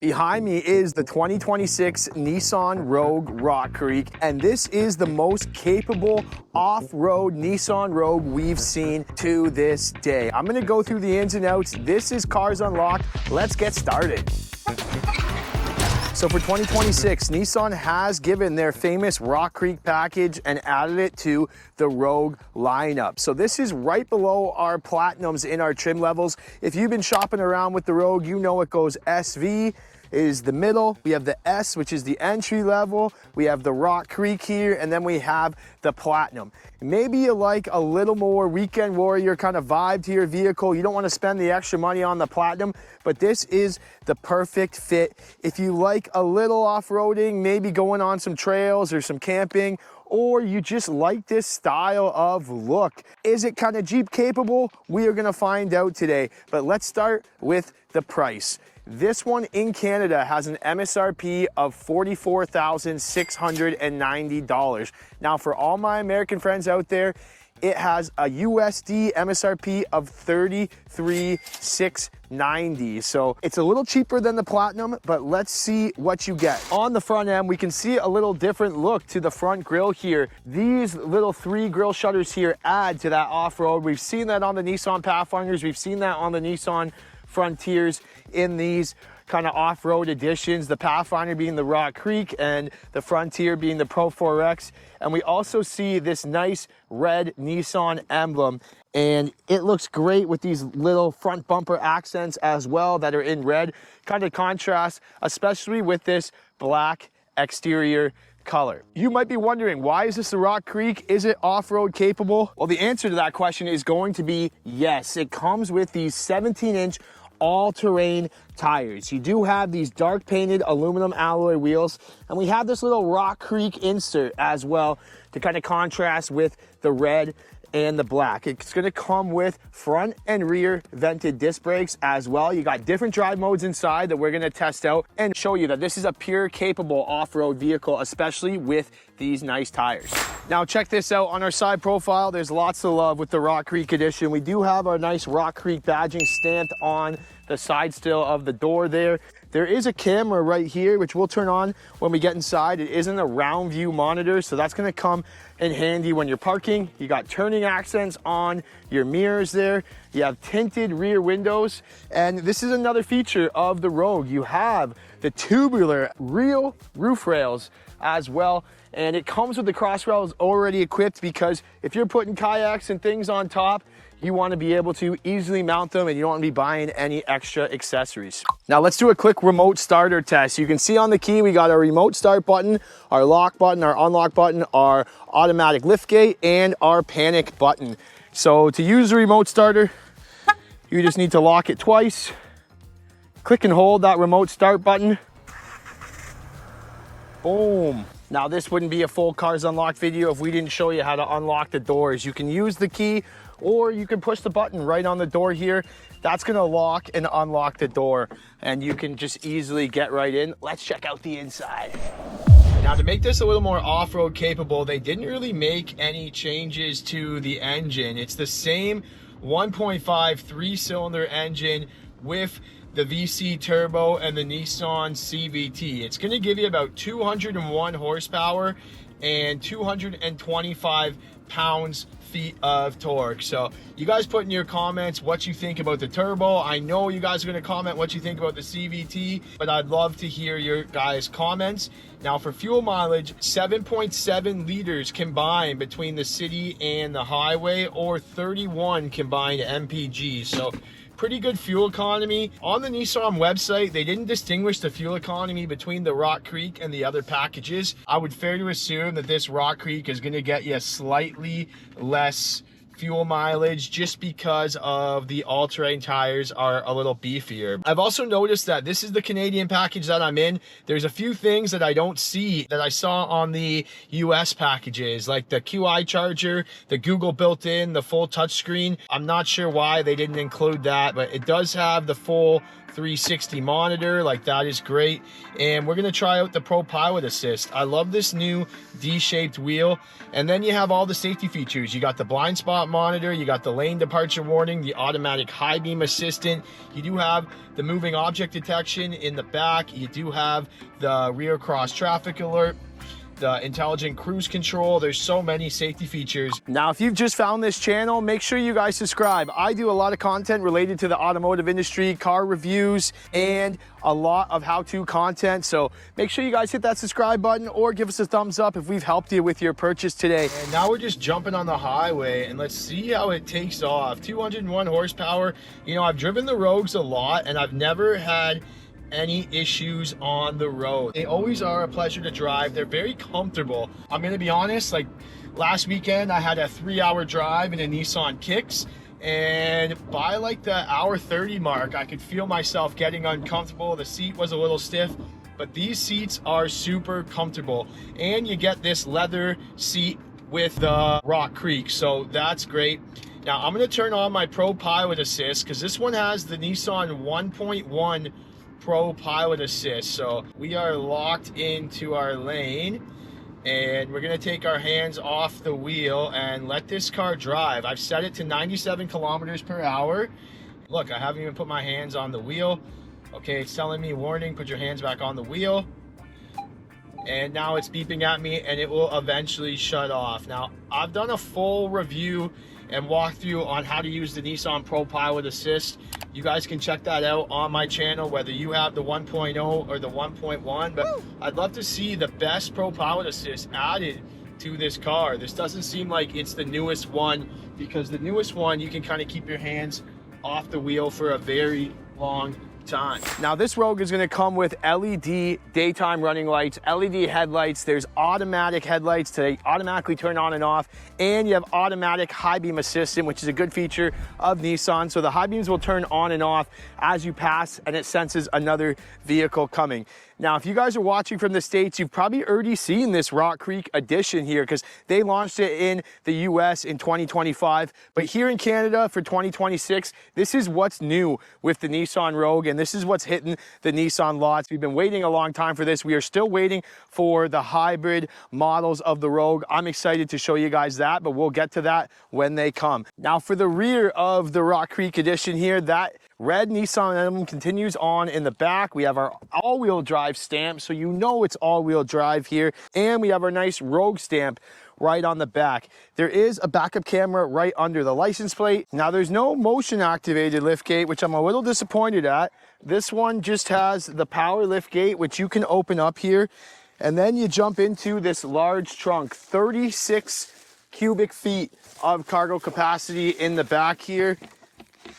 Behind me is the 2026 Nissan Rogue Rock Creek, and this is the most capable off-road Nissan Rogue we've seen to this day. I'm gonna go through the ins and outs. This is Cars Unlocked. Let's get started. So for 2026, Nissan has given their famous Rock Creek package and added it to the Rogue lineup. So this is right below our Platinums in our trim levels. If you've been shopping around with the Rogue, you know it goes SV is the middle. We have the S, which is the entry level. We have the Rock Creek here, and then we have the Platinum. Maybe you like a little more weekend warrior kind of vibe to your vehicle. You don't want to spend the extra money on the Platinum, but this is the perfect fit. If you like a little off-roading, maybe going on some trails or some camping, or you just like this style of look. Is it kind of Jeep capable? We are gonna find out today, but let's start with the price. This one in Canada has an MSRP of $44,690. Now for all my American friends out there, it has a USD MSRP of $33,690. So it's a little cheaper than the Platinum, but let's see what you get. On the front end, we can see a little different look to the front grille here. These little 3 grille shutters here add to that off-road. We've seen that on the Nissan Pathfinders. We've seen that on the Nissan Frontiers in these kind of off-road editions, the Pathfinder being the Rock Creek and the Frontier being the Pro 4X. And we also see this nice red Nissan emblem, and it looks great with these little front bumper accents as well that are in red, kind of contrast, especially with this black exterior color. You might be wondering, why is this a Rock Creek? Is it off-road capable? Well, the answer to that question is going to be yes. It comes with these 17-inch all-terrain tires. You do have these dark painted aluminum alloy wheels, and we have this little Rock Creek insert as well to kind of contrast with the red and the black. It's going to come with front and rear vented disc brakes as well. You got different drive modes inside that we're going to test out and show you that this is a pure capable off-road vehicle, especially with these nice tires. Now check this out on our side profile. There's lots of love with the Rock Creek edition. We do have our nice Rock Creek badging stamped on the side still of the door there. There is a camera right here, which we'll turn on when we get inside. It isn't a round view monitor, so that's gonna come in handy when you're parking. You got turning accents on your mirrors there. You have tinted rear windows. And this is another feature of the Rogue. You have the tubular real roof rails as well. And it comes with the cross rails already equipped, because if you're putting kayaks and things on top, you want to be able to easily mount them, and you don't want to be buying any extra accessories. Now let's do a quick remote starter test. You can see on the key we got our remote start button, our lock button, our unlock button, our automatic lift gate, and our panic button. So to use the remote starter, you just need to lock it twice, click and hold that remote start button. Boom. Now this wouldn't be a full Cars Unlocked video if we didn't show you how to unlock the doors. You can use the key, or you can push the button right on the door here. That's gonna lock and unlock the door, and you can just easily get right in. Let's check out the inside. Now to make this a little more off-road capable, they didn't really make any changes to the engine. It's the same 1.5 3-cylinder engine with the VC turbo and the Nissan CVT. It's gonna give you about 201 horsepower and 225 pounds-feet of torque. So you guys put in your comments what you think about the turbo. I know you guys are going to comment what you think about the CVT, but I'd love to hear your guys' comments. Now for fuel mileage, 7.7 liters combined between the city and the highway, or 31 combined MPG. So pretty good fuel economy. On the Nissan website, they didn't distinguish the fuel economy between the Rock Creek and the other packages. I would fair to assume that this Rock Creek is going to get you slightly less fuel mileage, just because of the all-terrain tires are a little beefier. I've also noticed that this is the Canadian package that I'm in. There's a few things that I don't see that I saw on the US packages, like the QI charger, the Google built-in, the full touchscreen. I'm not sure why they didn't include that, but it does have the full 360 monitor, like that is great. And we're gonna try out the Pro Pilot Assist. I love this new D-shaped wheel. And then you have all the safety features. You got the blind spot monitor, you got the lane departure warning, the automatic high beam assistant. You do have the moving object detection in the back. You do have the rear cross traffic alert, the intelligent cruise control. There's so many safety features. Now, if you've just found this channel, make sure you guys subscribe. I do a lot of content related to the automotive industry, car reviews, and a lot of how-to content. So make sure you guys hit that subscribe button or give us a thumbs up if we've helped you with your purchase today. And now we're just jumping on the highway and let's see how it takes off. 201 horsepower. You know, I've driven the Rogues a lot and I've never had any issues on the road. They always are a pleasure to drive. They're very comfortable. I'm gonna be honest, like last weekend I had a 3-hour drive in a Nissan Kicks, and by like the hour 30 mark I could feel myself getting uncomfortable. The seat was a little stiff, but these seats are super comfortable, and you get this leather seat with the Rock Creek, so that's great. Now I'm gonna turn on my Pro Pilot Assist because this one has the Nissan 1.1 Pro Pilot Assist. So we are locked into our lane and we're gonna take our hands off the wheel and let this car drive. I've set it to 97 kilometers per hour. Look, I haven't even put my hands on the wheel. Okay, it's telling me, warning, put your hands back on the wheel. And now it's beeping at me and it will eventually shut off. Now, I've done a full review and walkthrough on how to use the Nissan Pro Pilot Assist. You guys can check that out on my channel, whether you have the 1.0 or the 1.1, but I'd love to see the best Pro Pilot Assist added to this car. This doesn't seem like it's the newest one, because the newest one, you can kind of keep your hands off the wheel for a very long time. Now this Rogue is going to come with LED daytime running lights, LED headlights. There's automatic headlights to automatically turn on and off, and you have automatic high beam assistant, which is a good feature of Nissan. So the high beams will turn on and off as you pass, and it senses another vehicle coming. Now, if you guys are watching from the States, you've probably already seen this Rock Creek edition here because they launched it in the US in 2025. But here in Canada for 2026, this is what's new with the Nissan Rogue, and this is what's hitting the Nissan lots. We've been waiting a long time for this. We are still waiting for the hybrid models of the Rogue. I'm excited to show you guys that, but we'll get to that when they come. Now, for the rear of the Rock Creek edition here, that red Nissan emblem continues on in the back. We have our all-wheel drive stamp, so you know it's all-wheel drive here. And we have our nice Rogue stamp right on the back. There is a backup camera right under the license plate. Now, there's no motion-activated liftgate, which I'm a little disappointed at. This one just has the power liftgate, which you can open up here. And then you jump into this large trunk, 36 cubic feet of cargo capacity in the back here.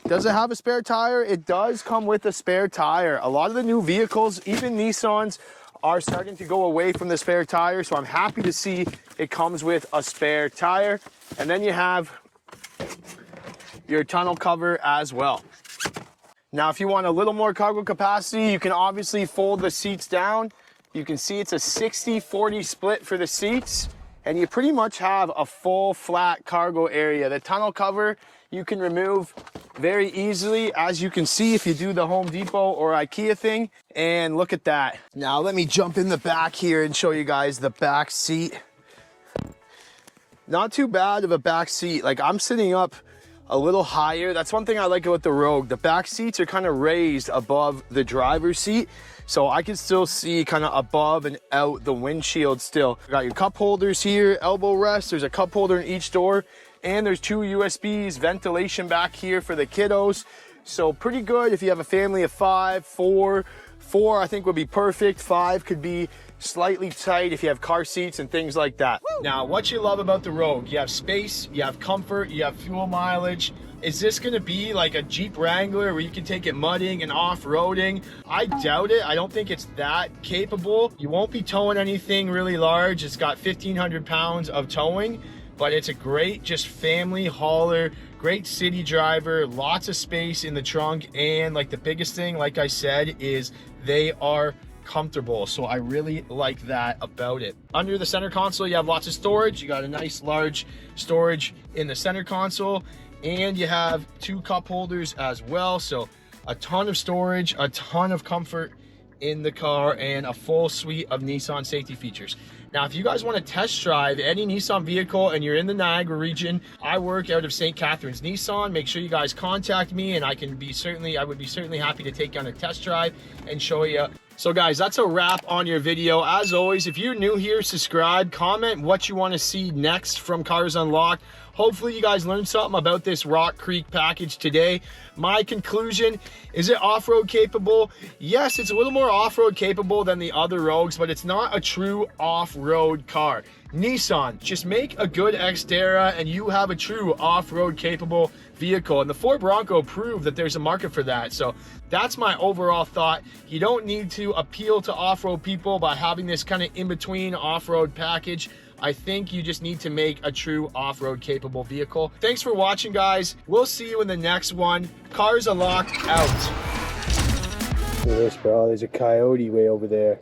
Does it have a spare tire? It does come with a spare tire. A lot of the new vehicles, even Nissans, are starting to go away from the spare tire, so I'm happy to see it comes with a spare tire. And then you have your tonneau cover as well. Now, if you want a little more cargo capacity, you can obviously fold the seats down. You can see it's a 60-40 split for the seats, and you pretty much have a full flat cargo area. The tonneau cover you can remove very easily, as you can see if you do the Home Depot or IKEA thing. And look at that. Now let me jump in the back here and show you guys the back seat. Not too bad of a back seat. Like, I'm sitting up a little higher. That's one thing I like about the Rogue. The back seats are kind of raised above the driver's seat, so I can still see kind of above and out the windshield still. You got your cup holders here, elbow rest. There's a cup holder in each door. And there's 2 USBs, ventilation back here for the kiddos. So pretty good if you have a family of 5, 4 I think would be perfect. 5 could be slightly tight if you have car seats and things like that. Woo! Now, what you love about the Rogue, you have space, you have comfort, you have fuel mileage. Is this gonna be like a Jeep Wrangler where you can take it mudding and off-roading? I doubt it. I don't think it's that capable. You won't be towing anything really large. It's got 1,500 pounds of towing, but it's a great just family hauler, great city driver, lots of space in the trunk, and like the biggest thing, like I said, is they are comfortable. So I really like that about it. Under the center console, you have lots of storage. You got a nice large storage in the center console, and you have 2 cup holders as well. So a ton of storage, a ton of comfort in the car, and a full suite of Nissan safety features. Now, if you guys want to test drive any Nissan vehicle and you're in the Niagara region, I work out of St. Catharines Nissan. Make sure you guys contact me, and I would be certainly happy to take you on a test drive and show you. So guys, that's a wrap on your video. As always, if you're new here, subscribe, comment what you want to see next from Cars Unlocked. Hopefully you guys learned something about this Rock Creek package today. My conclusion, is it off-road capable? Yes, it's a little more off-road capable than the other Rogues, but it's not a true off-road car. Nissan, just make a good Xterra and you have a true off-road capable vehicle. And the Ford Bronco proved that there's a market for that. So that's my overall thought. You don't need to appeal to off-road people by having this kind of in-between off-road package. I think you just need to make a true off-road capable vehicle. Thanks for watching, guys. We'll see you in the next one. Cars Unlocked out. Look at this, bro. There's a coyote way over there.